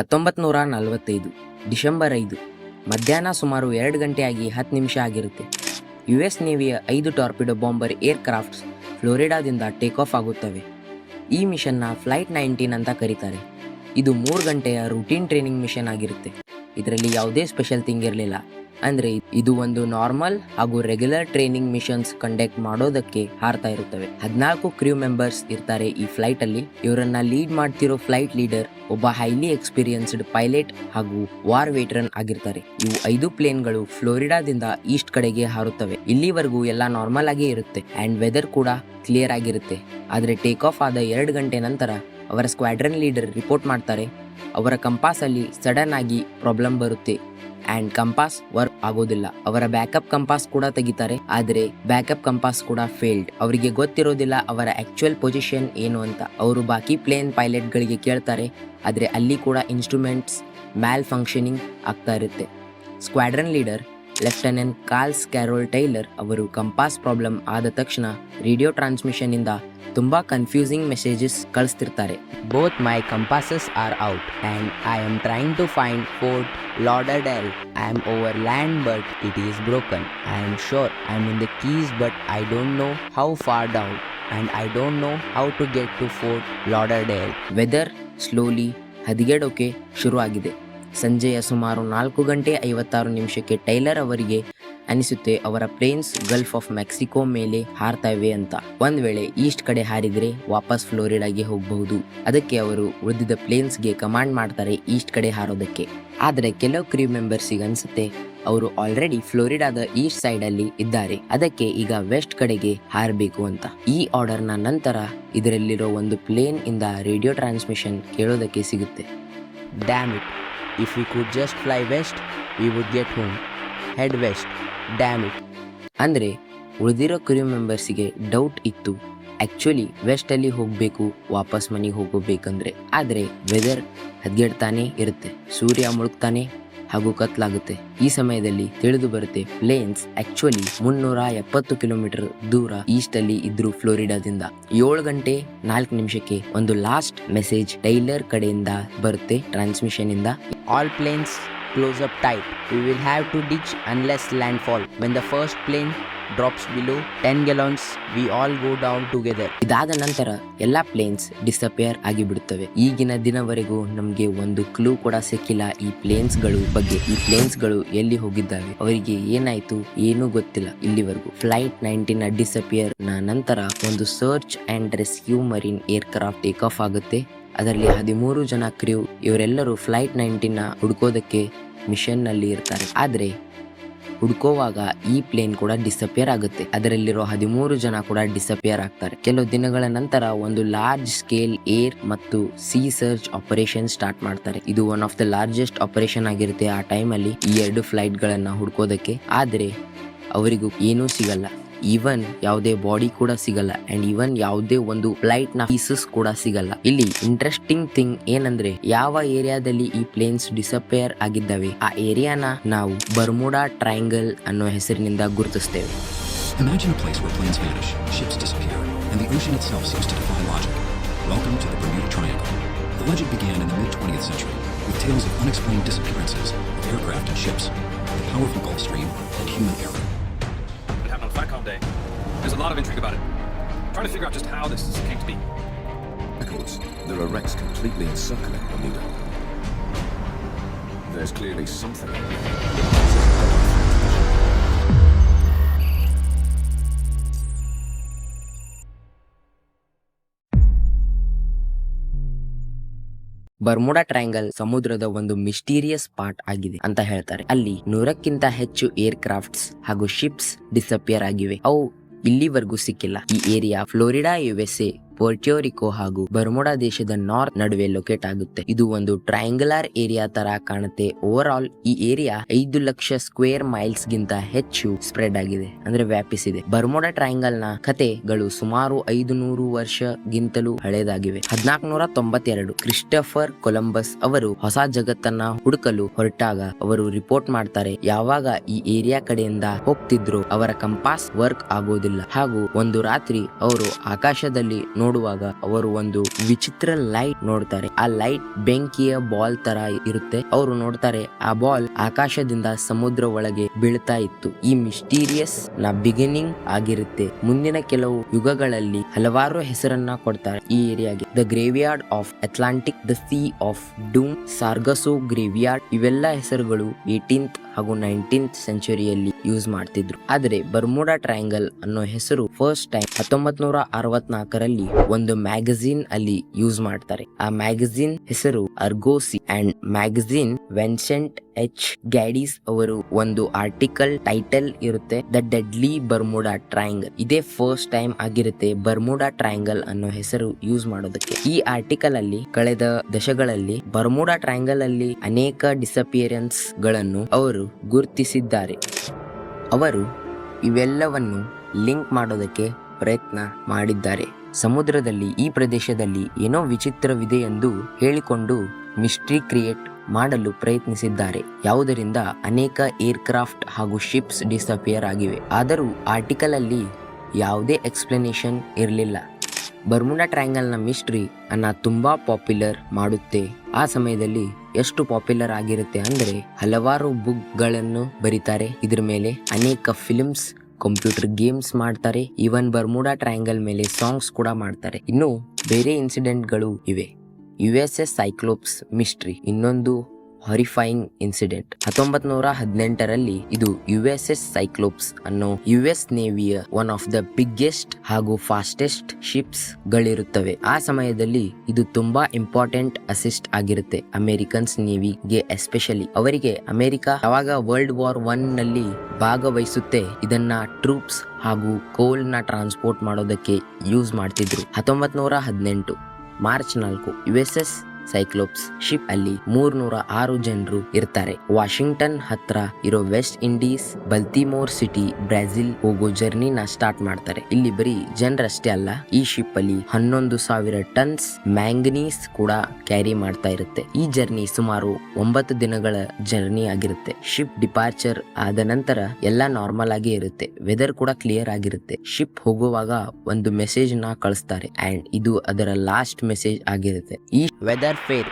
1945 December 5 ಮಧ್ಯಾಹ್ನ ಸುಮಾರು 2 ಗಂಟೆಯಾಗಿ 10 ನಿಮಿಷ ಆಗಿರುತ್ತೆ. US ನೇವಿಯ 5 ಟಾರ್ಪಿಡೋ ಬಾಂಬರ್ ಏರ್ಕ್ರಾಫ್ಟ್ಸ್ ಫ್ಲೋರಿಡಾದಿಂದ ಟೇಕ್ ಆಫ್ ಆಗುತ್ತವೆ. ಈ ಮಿಷನ್ನ ಫ್ಲೈಟ್ 19 ಅಂತ ಕರೀತಾರೆ. ಇದು 3 ಗಂಟೆಯ ರೂಟೀನ್ ಟ್ರೈನಿಂಗ್ ಮಿಷನ್ ಆಗಿರುತ್ತೆ. ಇದರಲ್ಲಿ ಯಾವುದೇ ಸ್ಪೆಷಲ್ ಥಿಂಗ್ ಇರಲಿಲ್ಲ. ಅಂದರೆ ಇದು ಒಂದು ನಾರ್ಮಲ್ ಹಾಗೂ ರೆಗ್ಯುಲರ್ ಟ್ರೈನಿಂಗ್ ಮಿಷನ್ಸ್ ಕಂಡಕ್ಟ್ ಮಾಡೋದಕ್ಕೆ ಹಾರ್ತಾ ಇರುತ್ತವೆ. 14 ಕ್ರೂ ಮೆಂಬರ್ಸ್ ಇರ್ತಾರೆ ಈ ಫ್ಲೈಟ್ ಅಲ್ಲಿ. ಇವರನ್ನ ಲೀಡ್ ಮಾಡ್ತಿರೋ ಫ್ಲೈಟ್ ಲೀಡರ್ ಒಬ್ಬ ಹೈಲಿ ಎಕ್ಸ್ಪೀರಿಯನ್ಸ್ಡ್ ಪೈಲಟ್ ಹಾಗೂ ವಾರ್ ವೇಟರನ್ ಆಗಿರ್ತಾರೆ. ಇವು 5 ಪ್ಲೇನ್ಗಳು ಫ್ಲೋರಿಡಾದಿಂದ ಈಸ್ಟ್ ಕಡೆಗೆ ಹಾರುತ್ತವೆ. ಇಲ್ಲಿವರೆಗೂ ಎಲ್ಲ ನಾರ್ಮಲ್ ಆಗೇ ಇರುತ್ತೆ ಅಂಡ್ ವೆದರ್ ಕೂಡ ಕ್ಲಿಯರ್ ಆಗಿರುತ್ತೆ. ಆದರೆ ಟೇಕ್ ಆಫ್ ಆದ 2 ಗಂಟೆ ನಂತರ ಅವರ ಸ್ಕ್ವಾಡ್ರನ್ ಲೀಡರ್ ರಿಪೋರ್ಟ್ ಮಾಡ್ತಾರೆ, ಅವರ ಕಂಪಾಸ್ ಅಲ್ಲಿ ಸಡನ್ ಆಗಿ ಪ್ರಾಬ್ಲಮ್ ಬರುತ್ತೆ ಅಂಡ್ ಕಂಪಾಸ್ ವರ್ಕ್ ಆಗೋದಿಲ್ಲ. ಅವರ ಬ್ಯಾಕಪ್ ಕಂಪಾಸ್ ಕೂಡ ತೆಗಿತಾರೆ, ಆದರೆ ಬ್ಯಾಕಪ್ ಕಂಪಾಸ್ ಕೂಡ ಫೇಲ್ಡ್. ಅವರಿಗೆ ಗೊತ್ತಿರೋದಿಲ್ಲ ಅವರ ಆಕ್ಚುಯಲ್ ಪೊಸಿಷನ್ ಏನು ಅಂತ. ಅವರು ಬಾಕಿ ಪ್ಲೇನ್ ಪೈಲಟ್ ಗಳಿಗೆ ಕೇಳ್ತಾರೆ, ಆದರೆ ಅಲ್ಲಿ ಕೂಡ ಇನ್ಸ್ಟ್ರೂಮೆಂಟ್ಸ್ ಮ್ಯಾಲ್ ಫಂಕ್ಷನಿಂಗ್ ಆಗ್ತಾ ಇರುತ್ತೆ. Squadron leader lieutenant Charles Carroll Taylor ಅವರು ಕಂಪಾಸ್ ಪ್ರಾಬ್ಲಮ್ ಆದ ತಕ್ಷಣ ರೇಡಿಯೋ ಟ್ರಾನ್ಸ್ಮಿಷನ್ ಇಂದ ತುಂಬಾ ಕನ್ಫ್ಯೂಸಿಂಗ್ ಮೆಸೇಜಸ್ ಕಳಿಸ್ತಿರ್ತಾರೆ. Both my compasses are out and I am trying to find Fort Lauderdale. I am over land but it is broken. I am sure I am in the Keys but I don't know how far down and I don't know how to get to Fort Lauderdale. Weather slowly ಹದಗೆಡೋಕೆ ಶುರು ಆಗಿದೆ. ಸಂಜೆಯ ಸುಮಾರು 4 ಗಂಟೆ 56 ನಿಮಿಷಕ್ಕೆ tailor ಅವರಿಗೆ ಅನಿಸುತ್ತೆ ಅವರ planes Gulf of Mexico ಮೇಲೆ ಹಾರ್ತಾ ಇವೆ ಅಂತ. ಒಂದ್ ವೇಳೆ ಈಸ್ಟ್ ಕಡೆ ಹಾರಿದ್ರೆ ವಾಪಸ್ ಫ್ಲೋರಿಡಾಗೆ ಹೋಗಬಹುದು. ಅದಕ್ಕೆ ಅವರು ಉಳಿದಿದ್ದ ಪ್ಲೇನ್ಸ್ಗೆ ಕಮಾಂಡ್ ಮಾಡ್ತಾರೆ ಈಸ್ಟ್ ಕಡೆ ಹಾರೋದಕ್ಕೆ. ಆದರೆ ಕೆಲವು ಕ್ರೂ ಮೆಂಬರ್ಸಿಗೆ ಅನ್ಸುತ್ತೆ ಅವರು ಆಲ್ರೆಡಿ ಫ್ಲೋರಿಡಾದ ಈಸ್ಟ್ ಸೈಡ್ ಅಲ್ಲಿ ಇದ್ದಾರೆ, ಅದಕ್ಕೆ ಈಗ ವೆಸ್ಟ್ ಕಡೆಗೆ ಹಾರಬೇಕು ಅಂತ. ಈ ಆರ್ಡರ್ ನ ನಂತರ ಇದರಲ್ಲಿರೋ ಒಂದು ಪ್ಲೇನ್ ಇಂದ ರೇಡಿಯೋ ಟ್ರಾನ್ಸ್ಮಿಷನ್ ಕೇಳೋದಕ್ಕೆ ಸಿಗುತ್ತೆ. Dam it, if we could just fly west we would get home. head west, damn it. ಅಂದ್ರೆ ಉಳಿದಿರೋ ಕ್ರೂ ಮೆಂಬರ್ಸಿಗೆ ಡೌಟ್ ಇತ್ತು, ಆಕ್ಚುಲಿ ವೆಸ್ಟ್ ಅಲ್ಲಿ ಹೋಗಬೇಕು ವಾಪಸ್ ಮನೆಗೆ ಹೋಗಬೇಕಂದ್ರೆ. ಆದರೆ ವೆದರ್ ಹದಗೆಡ್ತಾನೆ ಇರುತ್ತೆ, ಸೂರ್ಯ ಮುಳುಗ್ತಾನೆ ಹಾಗೂ ಕತ್ಲಾಗುತ್ತೆ. ಈ ಸಮಯದಲ್ಲಿ ತಿಳಿದು ಬರುತ್ತೆ ಪ್ಲೇನ್ಸ್ ಆಕ್ಚುಲಿ 370 ಕಿಲೋಮೀಟರ್ ದೂರ ಈಸ್ಟ್ ಅಲ್ಲಿ ಇದ್ರು ಫ್ಲೋರಿಡಾದಿಂದ. 7 ಗಂಟೆ 4 ನಿಮಿಷಕ್ಕೆ ಒಂದು ಲಾಸ್ಟ್ ಮೆಸೇಜ್ ಟೈಲರ್ ಕಡೆಯಿಂದ ಬರುತ್ತೆ ಟ್ರಾನ್ಸ್ಮಿಷನ್ ಇಂದ. All planes close up tight. We will have to ditch unless landfall. When the first plane drops below 10 gallons, we all go down together. ಇದಾದ ನಂತರ ಎಲ್ಲಾ ಪ್ಲೇನ್ಸ್ ಡಿಸಪಿಯರ್ ಆಗಿಬಿಡುತ್ತವೆ. ಈಗಿನ ದಿನವರೆಗೂ ನಮಗೆ ಒಂದು ಕ್ಲೂ ಕೂಡ ಸಿಕ್ಕಿಲ್ಲ ಈ ಪ್ಲೇನ್ಸ್ ಗಳು ಬಗ್ಗೆ. ಈ ಪ್ಲೇನ್ಸ್ ಗಳು ಎಲ್ಲಿ ಹೋಗಿದ್ದಾವೆ, ಅವರಿಗೆ ಏನಾಯ್ತು ಏನೂ ಗೊತ್ತಿಲ್ಲ ಇಲ್ಲಿವರೆಗೂ. ಫ್ಲೈಟ್ 19 ಡಿಸಪಿಯರ್ ನ ನಂತರ ಒಂದು search and rescue marine aircraft take off ಆಗುತ್ತೆ. ಅದರಲ್ಲಿ 13 ಜನ ಕ್ರೂ, ಇವರೆಲ್ಲರೂ ಫ್ಲೈಟ್ 19 ಹುಡುಕೋದಕ್ಕೆ ಮಿಷನ್ ನಲ್ಲಿ ಇರ್ತಾರೆ. ಆದ್ರೆ ಹುಡುಕೋವಾಗ ಈ ಪ್ಲೇನ್ ಕೂಡ ಡಿಸಪಿಯರ್ ಆಗುತ್ತೆ. ಅದರಲ್ಲಿರೋ 13 ಜನ ಕೂಡ ಡಿಸಪಿಯರ್ ಆಗ್ತಾರೆ. ಕೆಲವು ದಿನಗಳ ನಂತರ ಒಂದು ಲಾರ್ಜ್ ಸ್ಕೇಲ್ ಏರ್ ಮತ್ತು ಸಿ ಸರ್ಚ್ ಆಪರೇಷನ್ ಸ್ಟಾರ್ಟ್ ಮಾಡ್ತಾರೆ. ಇದು one of the largest operation ಆಗಿರುತ್ತೆ ಆ ಟೈಮ್ ಅಲ್ಲಿ ಈ 2 ಫ್ಲೈಟ್ ಗಳನ್ನ ಹುಡುಕೋದಕ್ಕೆ. ಆದ್ರೆ ಅವರಿಗೂ ಏನೂ ಸಿಗಲ್ಲ, ಈವನ್ ಯಾವುದೇ ಬಾಡಿ ಕೂಡ ಸಿಗಲ್ಲ ಅಂಡ್ ಈವನ್ ಯಾವುದೇ ಒಂದು ಫ್ಲೈಟ್ ನ ಪೀಸಸ್ ಕೂಡ ಸಿಗಲ್ಲ. ಇಲ್ಲಿ ಇಂಟ್ರೆಸ್ಟಿಂಗ್ ಥಿಂಗ್ ಏನಂದ್ರೆ ಯಾವ ಏರಿಯಾದಲ್ಲಿ ಈ ಪ್ಲೇನ್ಸ್ ಡಿಸಪಿಯರ್ ಆಗಿದ್ದಾವೆ ಆ ಏರಿಯಾನ ನಾವು ಬರ್ಮುಡಾ ಟ್ರಯಾಂಗಲ್ ಅನ್ನೋ ಹೆಸರಿನಿಂದ ಗುರುತಿಸ್ತೇವೆ. Imagine a place where planes vanish, ships disappear, and the ocean itself seems to defy logic. Welcome to the Bermuda Triangle. The legend began in the mid-20th century with tales of unexplained disappearances of aircraft and ships, the powerful Gulf Stream, and human error. Day. There's a lot of intrigue about it. Trying to figure out just how this came to be. Records. There are wrecks completely encircling Bermuda. There's clearly something. Bermuda triangle ಸಮುದ್ರದ ಒಂದು mysterious part ಆಗಿದೆ ಅಂತ ಹೇಳ್ತಾರೆ. ಅಲ್ಲಿ 100ಕ್ಕಿಂತ ಹೆಚ್ಚು air crafts ಹಾಗೂ ships disappear ಆಗಿವೆ. ಅವು ಇಲ್ಲಿವರೆಗೂ ಸಿಕ್ಕಿಲ್ಲ. ಈ ಏರಿಯಾ ಫ್ಲೋರಿಡಾ USA ಪೋರ್ಟೋರಿಕೋ ಹಾಗೂ ಬರ್ಮುಡಾ ದೇಶದ ನಾರ್ತ್ ನಡುವೆ ಲೊಕೇಟ್ ಆಗುತ್ತೆ. ಇದು ಒಂದು ಟ್ರಯಾಂಗುಲರ್ ಏರಿಯಾ ತರ ಕಾಣುತ್ತೆ. ಓವರ್ ಆಲ್ ಈ ಏರಿಯಾ 5 ಲಕ್ಷ ಸ್ಕ್ವೇರ್ ಮೈಲ್ಸ್ ಗಿಂತ ಹೆಚ್ಚು ಸ್ಪ್ರೆಡ್ ಆಗಿದೆ, ಅಂದ್ರೆ ವ್ಯಾಪಿಸಿದೆ. ಬರ್ಮುಡಾ ಟ್ರಯಾಂಗಲ್ ನ ಕಥೆಗಳು ಸುಮಾರು 500 ವರ್ಷಗಿಂತಲೂ ಹಳೇದಾಗಿವೆ. 1492 ಕ್ರಿಸ್ಟೋಫರ್ ಕೊಲಂಬಸ್ ಅವರು ಹೊಸ ಜಗತ್ತನ್ನ ಹುಡುಕಲು ಹೊರಟಾಗ ಅವರು ರಿಪೋರ್ಟ್ ಮಾಡ್ತಾರೆ, ಯಾವಾಗ ಈ ಏರಿಯಾ ಕಡೆಯಿಂದ ಹೋಗ್ತಿದ್ರು ಅವರ ಕಂಪಾಸ್ ವರ್ಕ್ ಆಗೋದಿಲ್ಲ ಹಾಗೂ ಒಂದು ರಾತ್ರಿ ಅವರು ಆಕಾಶದಲ್ಲಿ ನೋಡುವಾಗ ಅವರು ಒಂದು ವಿಚಿತ್ರ ಲೈಟ್ ನೋಡ್ತಾರೆ. ಆ ಲೈಟ್ ಬೆಂಕಿಯ ಬಾಲ್ ತರ ಇರುತ್ತೆ. ಅವರು ನೋಡ್ತಾರೆ ಆ ಬಾಲ್ ಆಕಾಶದಿಂದ ಸಮುದ್ರ ಒಳಗೆ ಬೀಳ್ತಾ ಇತ್ತು. ಈ ಮಿಸ್ಟೀರಿಯಸ್ ನ ಬಿಗಿನಿಂಗ್ ಆಗಿರುತ್ತೆ. ಮುಂದಿನ ಕೆಲವು ಯುಗಗಳಲ್ಲಿ ಹಲವಾರು ಹೆಸರನ್ನ ಕೊಡ್ತಾರೆ ಈ ಏರಿಯಾಗೆ. The graveyard of Atlantic, the sea of doom, Sargasso graveyard, ಇವೆಲ್ಲ ಹೆಸರುಗಳು 18th ಹಾಗೂ 19th ಸೆಂಚುರಿಯಲ್ಲಿ ಯೂಸ್ ಮಾಡ್ತಿದ್ರು. ಆದರೆ ಬರ್ಮುಡಾ ಟ್ರಯಾಂಗಲ್ ಅನ್ನೋ ಹೆಸರು ಫಸ್ಟ್ ಟೈಮ್ 1964ರಲ್ಲಿ ಒಂದು ಮ್ಯಾಗಝಿನ್ ಅಲ್ಲಿ ಯೂಸ್ ಮಾಡ್ತಾರೆ. ಆ ಮ್ಯಾಗಝಿನ್ ಹೆಸರು ಅರ್ಗೋಸಿ ಅಂಡ್ ಮ್ಯಾಗಝಿನ್ ವಿನ್ಸೆಂಟ್ ಎಚ್ ಗ್ಯಾಡಿಸ್ ಅವರು ಒಂದು ಆರ್ಟಿಕಲ್ ಟೈಟಲ್ ಇರುತ್ತೆ, ದ ಡೆಡ್ಲಿ ಬರ್ಮುಡಾ ಟ್ರಯಾಂಗಲ್. ಇದೇ ಫಸ್ಟ್ ಟೈಮ್ ಆಗಿರುತ್ತೆ ಬರ್ಮುಡಾ ಟ್ರಯಾಂಗಲ್ ಅನ್ನೋ ಹೆಸರು ಯೂಸ್ ಮಾಡೋದಕ್ಕೆ. ಈ ಆರ್ಟಿಕಲ್ ಅಲ್ಲಿ ಕಳೆದ ದಶಕಗಳಲ್ಲಿ ಬರ್ಮುಡಾ ಟ್ರಯಾಂಗಲ್ ಅಲ್ಲಿ ಅನೇಕ ಡಿಸಪಿಯರೆನ್ಸ್ ಗಳನ್ನು ಅವರು ಗುರುತಿಸಿದ್ದಾರೆ. ಅವರು ಇವೆಲ್ಲವನ್ನು ಲಿಂಕ್ ಮಾಡೋದಕ್ಕೆ ಪ್ರಯತ್ನ ಮಾಡಿದ್ದಾರೆ. ಸಮುದ್ರದಲ್ಲಿ ಈ ಪ್ರದೇಶದಲ್ಲಿ ಏನೋ ವಿಚಿತ್ರವಿದೆ ಎಂದು ಹೇಳಿಕೊಂಡು ಮಿಸ್ಟ್ರಿ ಕ್ರಿಯೇಟ್ ಮಾಡಲು ಪ್ರಯತ್ನಿಸಿದ್ದಾರೆ. ಯಾವುದರಿಂದ ಅನೇಕ ಏರ್ಕ್ರಾಫ್ಟ್ ಹಾಗೂ ಶಿಪ್ಸ್ ಡಿಸಪಿಯರ್ ಆಗಿವೆ. ಆದರೂ ಆರ್ಟಿಕಲ್ ಅಲ್ಲಿ ಯಾವುದೇ ಎಕ್ಸ್ಪ್ಲನೇಷನ್ ಇರಲಿಲ್ಲ. ಬರ್ಮುಡಾ ಟ್ರಯಾಂಗಲ್ ನ ಮಿಸ್ಟ್ರಿ ಅನ್ನ ತುಂಬಾ ಪಾಪ್ಯುಲರ್ ಮಾಡುತ್ತೆ. ಆ ಸಮಯದಲ್ಲಿ ಎಷ್ಟು ಪಾಪ್ಯುಲರ್ ಆಗಿರುತ್ತೆ ಅಂದ್ರೆ ಹಲವಾರು ಬುಕ್ ಗಳನ್ನು ಬರೀತಾರೆ ಇದ್ರ ಮೇಲೆ, ಅನೇಕ ಫಿಲ್ಮ್ಸ್, ಕಂಪ್ಯೂಟರ್ ಗೇಮ್ಸ್ ಮಾಡ್ತಾರೆ, ಈವನ್ ಬರ್ಮುಡಾ ಟ್ರಯಾಂಗಲ್ ಮೇಲೆ ಸಾಂಗ್ಸ್ ಕೂಡ ಮಾಡ್ತಾರೆ. ಇನ್ನು ಬೇರೆ ಇನ್ಸಿಡೆಂಟ್ ಗಳು ಇವೆ. USS ಸೈಕ್ಲೋಪ್ಸ್ ಮಿಸ್ಟ್ರಿ ಇನ್ನೊಂದು ಹಾರಿಫೈಯಿಂಗ್ ಇನ್ಸಿಡೆಂಟ್. 1918ರಲ್ಲಿ ಇದು USS ಸೈಕ್ಲೋಪ್ಸ್ ಅನ್ನೋ US ನೇವಿಯ ಒನ್ ಆಫ್ ದ ಬಿಗ್ಗೆಸ್ಟ್ ಹಾಗೂ ಫಾಸ್ಟೆಸ್ಟ್ ಶಿಪ್ಸ್ ಗಳಿರುತ್ತವೆ. ಆ ಸಮಯದಲ್ಲಿ ಇದು ತುಂಬಾ ಇಂಪಾರ್ಟೆಂಟ್ ಅಸಿಸ್ಟ್ ಆಗಿರುತ್ತೆ ಅಮೆರಿಕನ್ಸ್ ನೇವಿಗೆ. ಎಸ್ಪೆಷಲಿ ಅವರಿಗೆ ಅಮೆರಿಕ ಯಾವಾಗ World War I ನಲ್ಲಿ ಭಾಗವಹಿಸುತ್ತೆ, ಇದನ್ನ ಟ್ರೂಪ್ಸ್ ಹಾಗೂ ಕೋಲ್ ನ ಟ್ರಾನ್ಸ್ಪೋರ್ಟ್ ಮಾಡೋದಕ್ಕೆ ಯೂಸ್ ಮಾಡ್ತಿದ್ರು. 1918 ಮಾರ್ಚ್ 4 USS ಸೈಕ್ಲೋಪ್ಸ್ ಶಿಪ್ ಅಲ್ಲಿ 306 ಜನರು ಇರ್ತಾರೆ. ವಾಷಿಂಗ್ಟನ್ ಹತ್ರ ಇರೋ ವೆಸ್ಟ್ ಇಂಡೀಸ್ ಬಲ್ತಿಮೋರ್ ಸಿಟಿ ಬ್ರೆಜಿಲ್ ಹೋಗೋ ಜರ್ನಿನ ಸ್ಟಾರ್ಟ್ ಮಾಡ್ತಾರೆ. ಇಲ್ಲಿ ಬರೀ ಜನರಷ್ಟೇ ಅಲ್ಲ, ಈ ಶಿಪ್ ಅಲ್ಲಿ 11,000 ಟನ್ಸ್ ಮ್ಯಾಂಗನೀಸ್ ಕೂಡ ಕ್ಯಾರಿ ಮಾಡ್ತಾ ಇರುತ್ತೆ. ಈ ಜರ್ನಿ ಸುಮಾರು 9 ದಿನಗಳ ಜರ್ನಿ ಆಗಿರುತ್ತೆ. ಶಿಪ್ ಡಿಪಾರ್ಚರ್ ಆದ ನಂತರ ಎಲ್ಲ ನಾರ್ಮಲ್ ಆಗಿ ಇರುತ್ತೆ. ವೆದರ್ ಕೂಡ ಕ್ಲಿಯರ್ ಆಗಿರುತ್ತೆ. ಶಿಪ್ ಹೋಗುವಾಗ ಒಂದು ಮೆಸೇಜ್ ನ ಕಳಿಸ್ತಾರೆ ಅಂಡ್ ಇದು ಅದರ ಲಾಸ್ಟ್ ಮೆಸೇಜ್ ಆಗಿರುತ್ತೆ. ಈ weather fair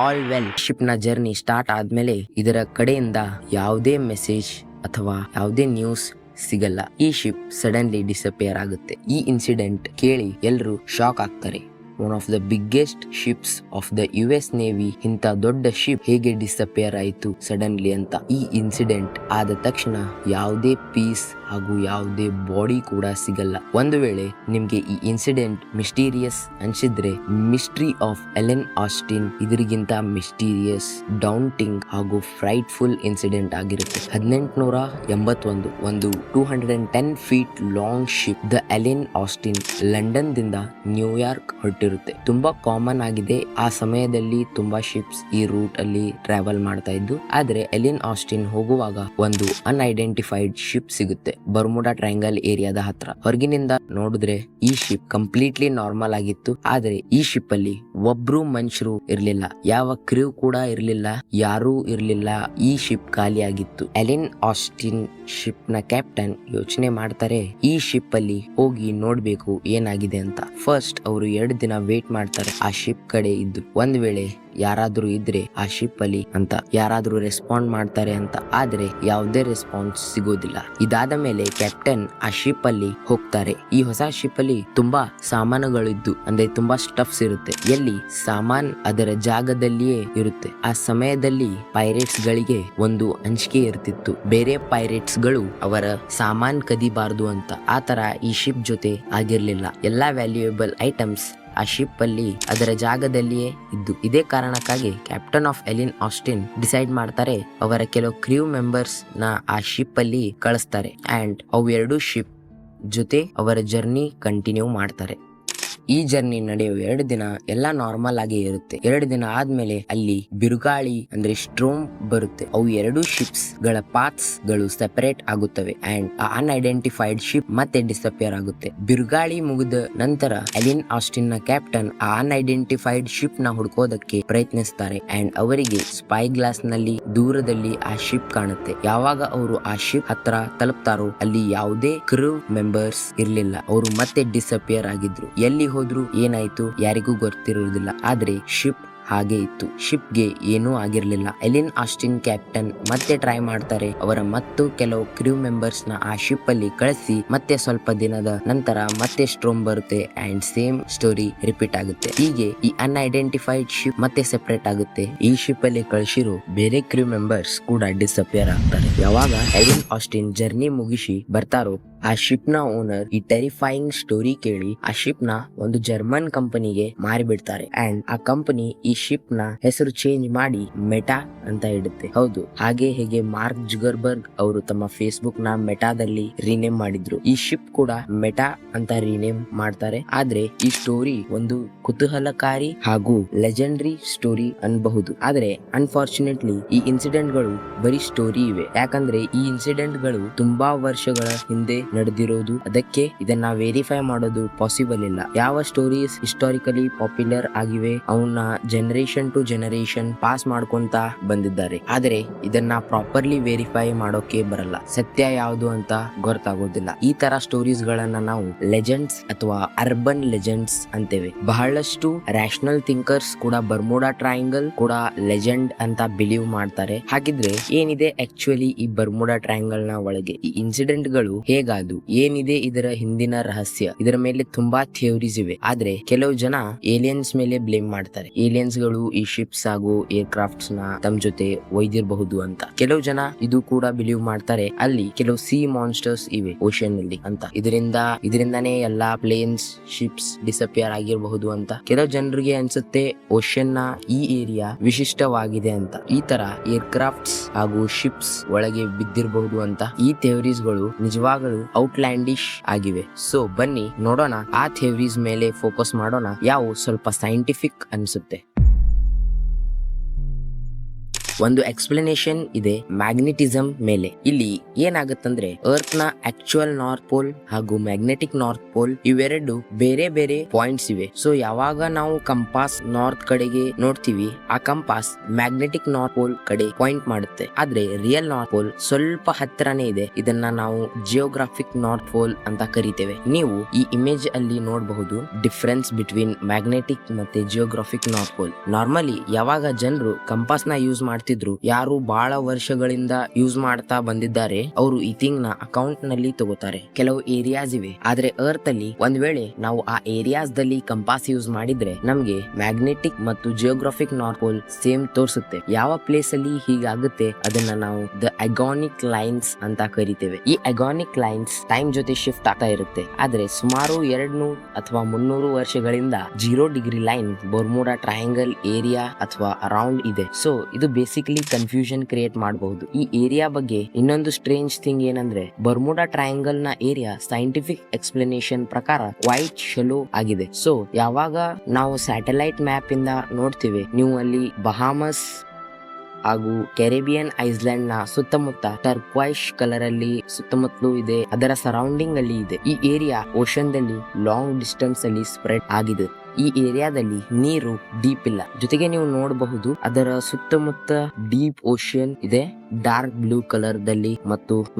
all well. Ship ನ ಜರ್ನಿ ಸ್ಟಾರ್ಟ್ ಆದ್ಮೇಲೆ ಇದರ ಕಡೆಯಿಂದ ಯಾವುದೇ ಮೆಸೇಜ್ ಅಥವಾ ಯಾವುದೇ ನ್ಯೂಸ್ ಸಿಗಲ್ಲ. ಈ ಶಿಪ್ ಸಡನ್ಲಿ ಡಿಸಪಿಯರ್ ಆಗುತ್ತೆ. ಈ ಇನ್ಸಿಡೆಂಟ್ ಕೇಳಿ ಎಲ್ಲರೂ ಶಾಕ್ ಆಗ್ತಾರೆ. One of the biggest ships of the US navy, ಇಂತ ದೊಡ್ಡ ಶಿಪ್ ಹೇಗೆ ಡಿಸಪಿಯರ್ ಆಯಿತು ಸಡನ್ಲಿ ಅಂತ. ಈ ಇನ್ಸಿಡೆಂಟ್ ಆದ ತಕ್ಷಣ ಯಾವುದೇ ಪೀಸ್ ಹಾಗೂ ಯಾವುದೇ ಬಾಡಿ ಕೂಡ ಸಿಗಲ್ಲ. ಒಂದು ವೇಳೆ ನಿಮ್ಗೆ ಈ ಇನ್ಸಿಡೆಂಟ್ ಮಿಸ್ಟೀರಿಯಸ್ ಅನ್ಸಿದ್ರೆ, ಮಿಸ್ಟ್ರಿ ಆಫ್ ಎಲೆನ್ ಆಸ್ಟಿನ್ ಇದರಿಗಿಂತ ಮಿಸ್ಟೀರಿಯಸ್, ಡೌಂಟಿಂಗ್ ಹಾಗೂ ಫ್ರೈಟ್ಫುಲ್ ಇನ್ಸಿಡೆಂಟ್ ಆಗಿರುತ್ತೆ. 1881 ಒಂದು 210 feet long ship the Ellen Austin London ದಿಂದ ನ್ಯೂಯಾರ್ಕ್ ಹೊರಟಿರುತ್ತೆ. ತುಂಬಾ ಕಾಮನ್ ಆಗಿದೆ. ಆ ಸಮಯದಲ್ಲಿ ತುಂಬಾ ಶಿಪ್ಸ್ ಈ ರೂಟ್ ಅಲ್ಲಿ ಟ್ರಾವೆಲ್ ಮಾಡ್ತಾ ಇದ್ದು. ಆದ್ರೆ ಎಲೆನ್ ಆಸ್ಟಿನ್ ಹೋಗುವಾಗ ಒಂದು ಅನ್ಐಡೆಂಟಿಫೈಡ್ ಶಿಪ್ ಸಿಗುತ್ತೆ ಬರ್ಮುಡಾ ಟ್ರಯಾಂಗಲ್ ಏರಿಯಾದ ಹತ್ರ. ಹೊರಗಿನಿಂದ ನೋಡಿದ್ರೆ ಈ ಶಿಪ್ ಕಂಪ್ಲೀಟ್ಲಿ ನಾರ್ಮಲ್ ಆಗಿತ್ತು. ಆದ್ರೆ ಈ ಶಿಪ್ ಅಲ್ಲಿ ಒಬ್ರು ಮನುಷ್ಯರು ಇರ್ಲಿಲ್ಲ, ಯಾವ ಕ್ರೂ ಕೂಡ ಇರ್ಲಿಲ್ಲ, ಯಾರೂ ಇರ್ಲಿಲ್ಲ. ಈ ಶಿಪ್ ಖಾಲಿ ಆಗಿತ್ತು. ಎಲೆನ್ ಆಸ್ಟಿನ್ ಶಿಪ್ ನ ಕ್ಯಾಪ್ಟನ್ ಯೋಚನೆ ಮಾಡ್ತಾರೆ, ಈ ಶಿಪ್ ಅಲ್ಲಿ ಹೋಗಿ ನೋಡ್ಬೇಕು ಏನಾಗಿದೆ ಅಂತ. ಫಸ್ಟ್ ಅವರು 2 ದಿನ ವೇಟ್ ಮಾಡ್ತಾರೆ ಆ ಶಿಪ್ ಕಡೆ ಇದ್ದು, ಒಂದ್ ವೇಳೆ ಯಾರಾದ್ರೂ ಇದ್ರೆ ಆ ಶಿಪ್ ಅಲ್ಲಿ ಅಂತ ಯಾರಾದ್ರೂ ರೆಸ್ಪಾಂಡ್ ಮಾಡ್ತಾರೆ ಅಂತ. ಆದ್ರೆ ಯಾವುದೇ ರೆಸ್ಪಾನ್ಸ್ ಸಿಗೋದಿಲ್ಲ. ಇದಾದ ಮೇಲೆ ಕ್ಯಾಪ್ಟನ್ ಆ ಶಿಪ್ ಅಲ್ಲಿ ಹೋಗ್ತಾರೆ. ಈ ಹೊಸ ಶಿಪ್ ಅಲ್ಲಿ ತುಂಬಾ ಸಾಮಾನುಗಳಿದ್ದು, ಅಂದ್ರೆ ತುಂಬಾ ಸ್ಟಫ್ಸ್ ಇರುತ್ತೆ. ಎಲ್ಲಿ ಸಾಮಾನ್ ಅದರ ಜಾಗದಲ್ಲಿಯೇ ಇರುತ್ತೆ. ಆ ಸಮಯದಲ್ಲಿ ಪೈರೇಟ್ಸ್ ಗಳಿಗೆ ಒಂದು ಅಂಜಿಕೆ ಇರ್ತಿತ್ತು, ಬೇರೆ ಪೈರೇಟ್ಸ್ ಗಳು ಅವರ ಸಾಮಾನ್ ಕದಿಬಾರ್ದು ಅಂತ. ಆ ತರ ಈ ಶಿಪ್ ಜೊತೆ ಆಗಿರ್ಲಿಲ್ಲ. ಎಲ್ಲಾ ವ್ಯಾಲ್ಯೂಯೇಬಲ್ ಐಟಮ್ಸ್ ಆ ಶಿಪ್ ಅಲ್ಲಿ ಅದರ ಜಾಗದಲ್ಲಿಯೇ ಇದ್ದು. ಇದೇ ಕಾರಣಕ್ಕಾಗಿ captain of Ellen Austin decide ಮಾಡ್ತಾರೆ ಅವರ ಕೆಲವು ಕ್ರೂ ಮೆಂಬರ್ಸ್ ನ ಆ ಶಿಪ್ ಅಲ್ಲಿ ಕಳಿಸ್ತಾರೆ ಅಂಡ್ ಅವು 2 ಶಿಪ್ ಜೊತೆ ಅವರ ಜರ್ನಿ ಕಂಟಿನ್ಯೂ ಮಾಡ್ತಾರೆ. ಈ ಜರ್ನಿ ನಡೆಯುವ 2 ದಿನ ಎಲ್ಲ ನಾರ್ಮಲ್ ಆಗಿ ಇರುತ್ತೆ. 2 ದಿನ ಆದ್ಮೇಲೆ ಅಲ್ಲಿ ಬಿರುಗಾಳಿ ಅಂದ್ರೆ ಸ್ಟ್ರೋಮ್ ಬರುತ್ತೆ. ಅವು 2 ಶಿಪ್ಸ್ ಗಳ ಪಾತ್ಸ್ ಗಳು ಸೆಪರೇಟ್ ಆಗುತ್ತವೆ ಅಂಡ್ ಆ ಅನ್ಐಡೆಂಟಿಫೈಡ್ ಶಿಪ್ ಮತ್ತೆ ಡಿಸಪಿಯರ್ ಆಗುತ್ತೆ. ಬಿರುಗಾಳಿ ಮುಗಿದ ನಂತರ ಎಲೆನ್ ಆಸ್ಟಿನ್ ನ ಕ್ಯಾಪ್ಟನ್ ಆ ಅನ್ಐಡೆಂಟಿಫೈಡ್ ಶಿಪ್ ನ ಹುಡುಕೋದಕ್ಕೆ ಪ್ರಯತ್ನಿಸ್ತಾರೆ ಅಂಡ್ ಅವರಿಗೆ ಸ್ಪೈ ಗ್ಲಾಸ್ ನಲ್ಲಿ ದೂರದಲ್ಲಿ ಆ ಶಿಪ್ ಕಾಣುತ್ತೆ. ಯಾವಾಗ ಅವರು ಆ ಶಿಪ್ ಹತ್ರ ತಲುಪ್ತಾರೋ ಅಲ್ಲಿ ಯಾವುದೇ ಕ್ರೂ ಮೆಂಬರ್ಸ್ ಇರ್ಲಿಲ್ಲ. ಅವರು ಮತ್ತೆ ಡಿಸಪಿಯರ್ ಆಗಿದ್ರು. ಎಲ್ಲಿ ಹೋದ್ರು ಏನಾಯ್ತು ಯಾರಿಗೂ ಗೊತ್ತಿರುವುದಿಲ್ಲ. ಆದ್ರೆ ಶಿಪ್ ಹಾಗೆ ಇತ್ತು. ಶಿಪ್ಗೆ ಏನೂ ಆಗಿರ್ಲಿಲ್ಲ. ಎಲಿನ್ ಆಸ್ಟಿನ್ ಕ್ಯಾಪ್ಟನ್ ಮತ್ತೆ ಟ್ರೈ ಮಾಡ್ತಾರೆ. ಅವರ ಮತ್ತು ಕೆಲವು ಕ್ರೂ ಮೆಂಬರ್ಸ್ ನ ಆ ಶಿಪ್ ಅಲ್ಲಿ ಕಳಿಸಿ ಮತ್ತೆ ಸ್ವಲ್ಪ ದಿನದ ನಂತರ ಮತ್ತೆ ಸ್ಟ್ರೋಮ್ ಬರುತ್ತೆ ಅಂಡ್ ಸೇಮ್ ಸ್ಟೋರಿ ರಿಪೀಟ್ ಆಗುತ್ತೆ. ಹೀಗೆ ಈ ಅನ್ಐಡೆಂಟಿಫೈಡ್ ಶಿಪ್ ಮತ್ತೆ ಸೆಪರೇಟ್ ಆಗುತ್ತೆ. ಈ ಶಿಪ್ ಅಲ್ಲಿ ಕಳಿಸಿರೋ ಬೇರೆ ಕ್ರೂ ಮೆಂಬರ್ಸ್ ಕೂಡ ಡಿಸಪಿಯರ್ ಆಗ್ತಾರೆ. ಯಾವಾಗ ಎಲಿನ್ ಆಸ್ಟಿನ್ ಜರ್ನಿ ಮುಗಿಸಿ ಬರ್ತಾರೋ ಆ ಶಿಪ್ ನ ಓನರ್ ಈ ಟೆರಿಫೈಯಿಂಗ್ ಸ್ಟೋರಿ ಕೇಳಿ ಆ ಶಿಪ್ ನ ಒಂದು ಜರ್ಮನ್ ಕಂಪನಿಗೆ ಮಾರಿಬಿಡ್ತಾರೆ ಅಂಡ್ ಆ ಕಂಪನಿ ಈ ಶಿಪ್ ನ ಹೆಸರು ಚೇಂಜ್ ಮಾಡಿ ಮೆಟಾ ಅಂತ ಇಡುತ್ತೆ. ಹೌದು, ಹಾಗೆ ಹೇಗೆ ಮಾರ್ಕ್ ಜುಗರ್ಬರ್ಗ್ ಅವರು ತಮ್ಮ ಫೇಸ್ಬುಕ್ ನ ಮೆಟಾದಲ್ಲಿ ರೀನೇಮ್ ಮಾಡಿದ್ರು, ಈ ಶಿಪ್ ಕೂಡ ಮೆಟಾ ಅಂತ ರೀನೇಮ್ ಮಾಡ್ತಾರೆ. ಆದ್ರೆ ಈ ಸ್ಟೋರಿ ಒಂದು ಕುತೂಹಲಕಾರಿ ಹಾಗೂ ಲೆಜೆಂಡರಿ ಸ್ಟೋರಿ ಅನ್ಬಹುದು. ಆದ್ರೆ ಅನ್ಫಾರ್ಚುನೇಟ್ಲಿ ಈ ಇನ್ಸಿಡೆಂಟ್ ಗಳು ಬರೀ ಸ್ಟೋರಿ ಇವೆ. ಯಾಕಂದ್ರೆ ಈ ಇನ್ಸಿಡೆಂಟ್ ಗಳು ತುಂಬಾ ವರ್ಷಗಳ ಹಿಂದೆ ನಡೆದಿರೋದು. ಅದಕ್ಕೆ ಇದನ್ನ ವೆರಿಫೈ ಮಾಡೋದು ಪಾಸಿಬಲ್ ಇಲ್ಲ. ಯಾವ ಸ್ಟೋರೀಸ್ ಹಿಸ್ಟಾರಿಕಲಿ ಪಾಪ್ಯುಲರ್ ಆಗಿವೆ ಅವನ್ನ ಜನರೇಷನ್ ಟು ಜನರೇಷನ್ ಪಾಸ್ ಮಾಡ್ಕೊಂತ ಬಂದಿದ್ದಾರೆ. ಆದ್ರೆ ಇದನ್ನ ಪ್ರಾಪರ್ಲಿ ವೆರಿಫೈ ಮಾಡೋಕೆ ಬರಲ್ಲ. ಸತ್ಯ ಯಾವುದು ಅಂತ ಗೊತ್ತಾಗೋದಿಲ್ಲ. ಈ ತರ ಸ್ಟೋರೀಸ್ ಗಳನ್ನ ನಾವು ಲೆಜೆಂಡ್ಸ್ ಅಥವಾ ಅರ್ಬನ್ ಲೆಜೆಂಡ್ಸ್ ಅಂತೇವೆ. ಬಹಳಷ್ಟು ರ್ಯಾಷನಲ್ ಥಿಂಕರ್ಸ್ ಕೂಡ ಬರ್ಮುಡಾ ಟ್ರಯಾಂಗಲ್ ಕೂಡ ಲೆಜೆಂಡ್ ಅಂತ ಬಿಲೀವ್ ಮಾಡ್ತಾರೆ. ಹಾಗಿದ್ರೆ ಏನಿದೆ ಆಕ್ಚುಲಿ ಈ ಬರ್ಮುಡಾ ಟ್ರಯಾಂಗಲ್ ನ ಒಳಗೆ? ಈ ಇನ್ಸಿಡೆಂಟ್ ಗಳು ಹೇಗಾದು, ಏನಿದೆ ಇದರ ಹಿಂದಿನ ರಹಸ್ಯ? ಇದರ ಮೇಲೆ ತುಂಬಾ ಥಿಯರೀಸ್ ಇವೆ. ಆದ್ರೆ ಕೆಲವು ಜನ ಏಲಿಯನ್ಸ್ ಮೇಲೆ ಬ್ಲೇಮ್ ಮಾಡ್ತಾರೆ. ಏಲಿಯನ್ಸ್ ಗಳು ಈ ಶಿಪ್ಸ್ ಹಾಗೂ ಏರ್ ಕ್ರಾಫ್ಟ್ಸ್ ನ ತಮ್ಮ ಜೊತೆ ಒಯ್ದಿರಬಹುದು ಅಂತ. ಕೆಲವು ಜನ ಇದು ಕೂಡ ಬಿಲೀವ್ ಮಾಡ್ತಾರೆ ಅಲ್ಲಿ ಕೆಲವು ಸಿ ಮಾನ್ಸ್ಟರ್ಸ್ ಇವೆ ಓಷನ್ ಅಲ್ಲಿ ಅಂತ. ಇದರಿಂದಾನೇ ಎಲ್ಲಾ ಪ್ಲೇನ್ಸ್ ಶಿಪ್ಸ್ ಡಿಸಪಿಯರ್ ಆಗಿರಬಹುದು ಅಂತ. ಕೆಲವು ಜನರಿಗೆ ಅನ್ಸುತ್ತೆ ಓಷನ್ ನ ಈ ಏರಿಯಾ ವಿಶಿಷ್ಟವಾಗಿದೆ ಅಂತ. ಈ ತರ ಏರ್ ಕ್ರಾಫ್ಟ್ಸ್ ಹಾಗೂ ಶಿಪ್ಸ್ ಒಳಗೆ ಬಿದ್ದಿರಬಹುದು ಅಂತ. ಈ ಥಿಯರೀಸ್ ಗಳು ನಿಜವಾಗಲೂ ಔಟ್ಲ್ಯಾಂಡಿಶ್ ಆಗಿವೆ. ಸೊ ಬನ್ನಿ ನೋಡೋಣ, ಆ ಥಿಯರೀಸ್ ಮೇಲೆ ಫೋಕಸ್ ಮಾಡೋಣ, ಯಾವ ಸ್ವಲ್ಪ ಸೈಂಟಿಫಿಕ್ ಅನ್ಸುತ್ತೆ. ಒಂದು ಎಕ್ಸ್ಪ್ಲನೇಷನ್ ಇದೆ ಮ್ಯಾಗ್ನೆಟಿಸಮ್ ಮೇಲೆ. ಇಲ್ಲಿ ಏನಾಗುತ್ತಂದ್ರೆ ಅರ್ತ್ ನ ಆಕ್ಚುಯಲ್ ನಾರ್ತ್ ಪೋಲ್ ಹಾಗೂ ಮ್ಯಾಗ್ನೆಟಿಕ್ ನಾರ್ತ್ ಪೋಲ್ ಇವೆರಡು ಬೇರೆ ಬೇರೆ ಪಾಯಿಂಟ್ಸ್ ಇವೆ. ಸೊ ಯಾವಾಗ ನಾವು ಕಂಪಾಸ್ ನಾರ್ತ್ ಕಡೆಗೆ ನೋಡ್ತೀವಿ, ಆ ಕಂಪಾಸ್ ಮ್ಯಾಗ್ನೆಟಿಕ್ ನಾರ್ತ್ ಪೋಲ್ ಕಡೆ ಪಾಯಿಂಟ್ ಮಾಡುತ್ತೆ. ಆದ್ರೆ ರಿಯಲ್ ನಾರ್ತ್ ಪೋಲ್ ಸ್ವಲ್ಪ ಹತ್ರನೇ ಇದೆ. ಇದನ್ನ ನಾವು ಜಿಯೋಗ್ರಾಫಿಕ್ ನಾರ್ತ್ ಪೋಲ್ ಅಂತ ಕರಿತೇವೆ. ನೀವು ಈ ಇಮೇಜ್ ಅಲ್ಲಿ ನೋಡಬಹುದು ಡಿಫರೆನ್ಸ್ ಬಿಟ್ವೀನ್ ಮ್ಯಾಗ್ನೆಟಿಕ್ ಮತ್ತೆ ಜಿಯೋಗ್ರಾಫಿಕ್ ನಾರ್ತ್ ಪೋಲ್. ನಾರ್ಮಲಿ ಯಾವಾಗ ಜನರು ಕಂಪಾಸ್ ನ ಯೂಸ್ ಮಾಡ್ತಿದ್ರು, ಯಾರು ಬಹಳ ವರ್ಷಗಳಿಂದ ಯೂಸ್ ಮಾಡ್ತಾ ಬಂದಿದ್ದಾರೆ ಅವರು ಈ ಥಿಂಗ್ ನ ಅಕೌಂಟ್ ನಲ್ಲಿ ತಗೋತಾರೆ. ಕೆಲವು ಏರಿಯಾಸ್ ಇವೆ. ಆದ್ರೆ ಅರ್ತ್ ಅಲ್ಲಿ ಒಂದ್ ವೇಳೆ ನಾವು ಆ ಏರಿಯಾಸ್ ದಲ್ಲಿ ಕಂಪಾಸ್ ಯೂಸ್ ಮಾಡಿದ್ರೆ ನಮ್ಗೆ ಮ್ಯಾಗ್ನೆಟಿಕ್ ಮತ್ತು ಜಿಯೋಗ್ರಾಫಿಕ್ ನಾರ್ತ್ ಪೋಲ್ ಸೇಮ್ ತೋರಿಸುತ್ತೆ. ಯಾವ ಪ್ಲೇಸ್ ಅಲ್ಲಿ ಹೀಗಾಗುತ್ತೆ ಅದನ್ನ ನಾವು ದ ಅಗಾನಿಕ್ ಲೈನ್ಸ್ ಅಂತ ಕರಿತೇವೆ. ಈ ಅಗಾನಿಕ್ ಲೈನ್ಸ್ ಟೈಮ್ ಜೊತೆ ಶಿಫ್ಟ್ ಆಗ್ತಾ ಇರುತ್ತೆ. ಆದ್ರೆ ಸುಮಾರು 200 ಅಥವಾ 300 ವರ್ಷಗಳಿಂದ 0 degree line Bermuda triangle area ಅಥವಾ ಅರೌಂಡ್ ಇದೆ. ಸೊ ಇದು ಬೇಸಿಕಲಿ ಕನ್ಫ್ಯೂಷನ್ ಕ್ರಿಯೇಟ್ ಮಾಡಬಹುದು. ಈ ಏರಿಯಾ ಬಗ್ಗೆ ಇನ್ನೊಂದು ಸ್ಟ್ರೇಂಜ್ ಥಿಂಗ್ ಏನಂದ್ರೆ ಬರ್ಮುಡಾ ಟ್ರಯಾಂಗಲ್ ನ ಏರಿಯಾ ಸೈಂಟಿಫಿಕ್ ಎಕ್ಸ್ಪ್ಲನೇಷನ್ ಪ್ರಕಾರ ವೈಟ್ ಶೆಲೋ ಆಗಿದೆ. ಸೊ ಯಾವಾಗ ನಾವು ಸ್ಯಾಟಲೈಟ್ ಮ್ಯಾಪ್ ಇಂದ ನೋಡ್ತೀವಿ, ನೀವು ಅಲ್ಲಿ ಬಹಾಮಸ್ ಹಾಗೂ ಕೆರಿಬಿಯನ್ ಐಸ್ಲ್ಯಾಂಡ್ ನ ಸುತ್ತಮುತ್ತ ಟರ್ಕ್ವೈಶ್ ಕಲರ್ ಅಲ್ಲಿ ಸುತ್ತಮುತ್ತಲೂ ಇದೆ. ಅದರ ಸರೌಂಡಿಂಗ್ ಅಲ್ಲಿ ಇದೆ. ಈ ಏರಿಯಾ ಓಷನ್ ದಲ್ಲಿ ಲಾಂಗ್ ಡಿಸ್ಟೆನ್ಸ್ ಅಲ್ಲಿ ಸ್ಪ್ರೆಡ್ ಆಗಿದೆ. ಈ ಏರಿಯಾದಲ್ಲಿ ನೀರು ಡೀಪ್ ಇಲ್ಲ. ಜೊತೆಗೆ ನೀವು ನೋಡಬಹುದು ಅದರ ಸುತ್ತಮುತ್ತ ಡೀಪ್ ಓಷನ್ ಇದೆ, ಡಾರ್ಕ್ ಬ್ಲೂ ಕಲರ್ ದಲ್ಲಿ.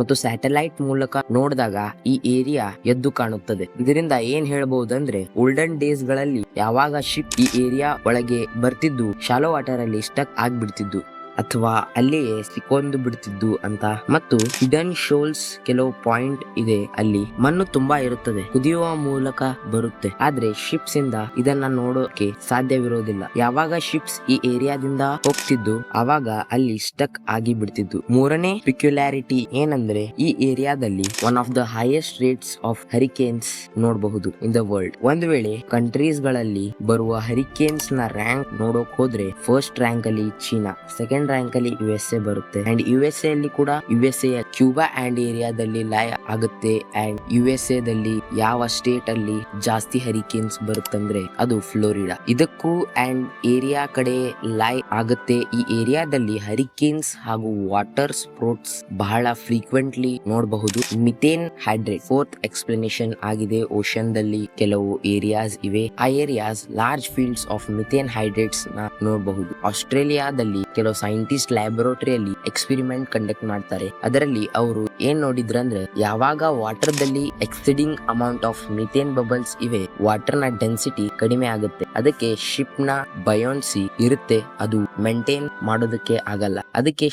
ಮತ್ತು ಸ್ಯಾಟಲೈಟ್ ಮೂಲಕ ನೋಡಿದಾಗ ಈ ಏರಿಯಾ ಎದ್ದು ಕಾಣುತ್ತದೆ. ಇದರಿಂದ ಏನ್ ಹೇಳ್ಬಹುದಂದ್ರೆ ಓಲ್ಡನ್ ಡೇಸ್ ಗಳಲ್ಲಿ ಯಾವಾಗ ಶಿಪ್ ಈ ಏರಿಯಾ ಒಳಗೆ ಬರ್ತಿದ್ದು ಶಾಲೋ ವಾಟರ್ ಅಲ್ಲಿ ಸ್ಟಕ್ ಆಗ್ಬಿಡ್ತಿದ್ದು ಅಥವಾ ಅಲ್ಲಿಯೇ ಸಿಕ್ಕೊಂಡು ಬಿಡ್ತಿದ್ದು ಅಂತ. ಮತ್ತು ಹಿಡನ್ ಶೋಲ್ಸ್ ಕೆಲವು ಪಾಯಿಂಟ್ ಇದೆ, ಅಲ್ಲಿ ಮಣ್ಣು ತುಂಬಾ ಇರುತ್ತದೆ, ಕುದಿಯುವ ಮೂಲಕ ಬರುತ್ತೆ. ಆದ್ರೆ ಶಿಪ್ಸ್ ಇಂದ ಇದನ್ನ ನೋಡೋಕೆ ಸಾಧ್ಯವಿರೋದಿಲ್ಲ. ಯಾವಾಗ ಶಿಪ್ಸ್ ಈ ಏರಿಯಾದಿಂದ ಹೋಗ್ತಿದ್ದು ಅವಾಗ ಅಲ್ಲಿ ಸ್ಟಕ್ ಆಗಿ ಬಿಡ್ತಿದ್ದು. ಮೂರನೇ ಪೆಕ್ಯುಲಾರಿಟಿ ಏನಂದ್ರೆ ಈ ಏರಿಯಾದಲ್ಲಿ one of the highest rates of hurricanes ನೋಡಬಹುದು ಇನ್ ದ ವರ್ಲ್ಡ್. ಒಂದು ವೇಳೆ ಕಂಟ್ರೀಸ್ ಗಳಲ್ಲಿ ಬರುವ ಹರಿಕೇನ್ಸ್ ನ ರ್ಯಾಂಕ್ ನೋಡೋಕ್ ಹೋದ್ರೆ ಫಸ್ಟ್ ರ್ಯಾಂಕ್ ಅಲ್ಲಿ ಚೀನಾ, ಸೆಕೆಂಡ್ ರ್ಯಾಂಕ್ ಅಲ್ಲಿ USA ಬರುತ್ತೆ. ಅಂಡ್ USA ಅಲ್ಲಿ ಕೂಡ USA ಕ್ಯೂಬಾ ಅಂಡ್ ಏರಿಯಾದಲ್ಲಿ ಲೈ ಆಗುತ್ತೆ. ಅಂಡ್ USA ದಲ್ಲಿ ಯಾವ ಸ್ಟೇಟ್ ಅಲ್ಲಿ ಜಾಸ್ತಿ ಹರಿಕೇನ್ಸ್ ಬರುತ್ತಂದ್ರೆ ಅದು ಫ್ಲೋರಿಡಾ. ಇದಕ್ಕೂ ಅಂಡ್ ಏರಿಯಾ ಕಡೆ ಲೈ ಆಗುತ್ತೆ. ಈ ಏರಿಯಾದಲ್ಲಿ ಹರಿಕೇನ್ಸ್ ಹಾಗೂ ವಾಟರ್ ಸ್ಪೋರ್ಟ್ಸ್ ಬಹಳ ಫ್ರೀಕ್ವೆಂಟ್ಲಿ ನೋಡಬಹುದು. ಮಿಥೇನ್ ಹೈಡ್ರೇಟ್ ಫೋರ್ತ್ ಎಕ್ಸ್ಪ್ಲನೇಷನ್ ಆಗಿದೆ. ಓಷನ್ ದಲ್ಲಿ ಕೆಲವು ಏರಿಯಾಸ್ ಇವೆ, ಆ areas large fields of methane hydrates ನ ನೋಡಬಹುದು. ಆಸ್ಟ್ರೇಲಿಯಾದಲ್ಲಿ ಕೆಲವು ಸೈಂಟಿಸ್ಟ್ ಲ್ಯಾಬೊರೇಟರಿಯಲ್ಲಿ ಎಕ್ಸ್ಪೆರಿಮೆಂಟ್ ಕಂಡಕ್ಟ್ ಮಾಡ್ತಾರೆ. ಅದರಲ್ಲಿ ಅವರು ಏನ್ ನೋಡಿದ್ರಂದ್ರೆ, ಯಾವಾಗ ವಾಟರ್ ದಲ್ಲಿ exceeding amount of methane bubbles ಇವೆ, ವಾಟರ್ ನ ಡೆನ್ಸಿಟಿ ಕಡಿಮೆ ಆಗುತ್ತೆ. ಅದಕ್ಕೆ ಶಿಪ್ ನ ಬಯೋನ್ಸಿ ಇರುತ್ತೆ, ಅದು ಮೇಂಟೈನ್ ಮಾಡೋದಕ್ಕೆ ಆಗಲ್ಲ. ಅದಕ್ಕೆ